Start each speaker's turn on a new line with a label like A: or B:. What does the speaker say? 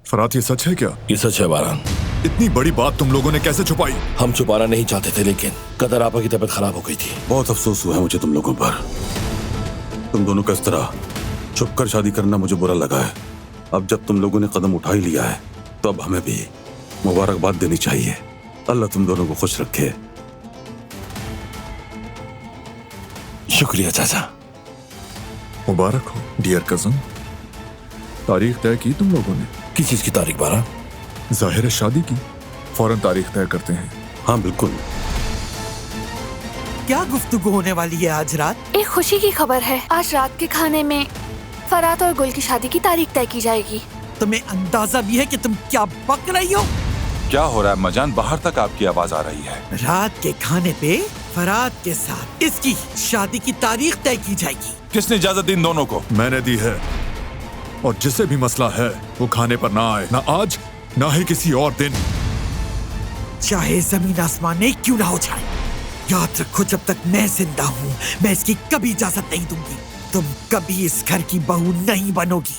A: फरात, ये सच है क्या?
B: ये सच है बारान।
A: इतनी बड़ी बात तुम लोगों ने कैसे छुपाई?
B: हम छुपाना नहीं चाहते थे, लेकिन कदर आपा की तबीयत खराब हो गई थी।
C: बहुत अफसोस हुआ है मुझे तुम लोगों पर। तुम दोनों का इस तरह छुपकर शादी करना मुझे बुरा लगा है। अब जब तुम लोगों ने कदम उठा ही लिया है तो अब हमें भी मुबारकबाद देनी चाहिए। अल्लाह तुम दोनों को खुश रखे।
B: शुक्रिया चाचा।
A: मुबारक हो डियर कजन। तारीख तय की तुम लोगों ने?
B: किस चीज की तारीख बारान?
A: जाहिर है शादी की। फौरन तारीख तय करते हैं।
C: हाँ बिल्कुल।
D: क्या गुफ्तगू होने वाली है आज रात?
E: एक खुशी की खबर है। आज रात के खाने में फरात और गुल की शादी की तारीख तय की जाएगी।
D: तुम्हें अंदाजा भी है कि तुम क्या बक रही हो?
F: क्या हो रहा है मजान? बाहर तक आपकी आवाज आ रही है।
D: रात के खाने पे फरात के साथ इसकी शादी की तारीख तय की जाएगी।
F: किसने इजाजत दी इन दोनों को?
A: मैंने दी है। और जिसे भी मसला है वो खाने पर ना आए, ना आज ना ही किसी और दिन।
D: चाहे जमीन आसमान में क्यों ना हो जाए, याद रखो जब तक मैं जिंदा हूँ मैं इसकी कभी इजाजत नहीं दूंगी। तुम कभी इस घर की बहू नहीं बनोगी।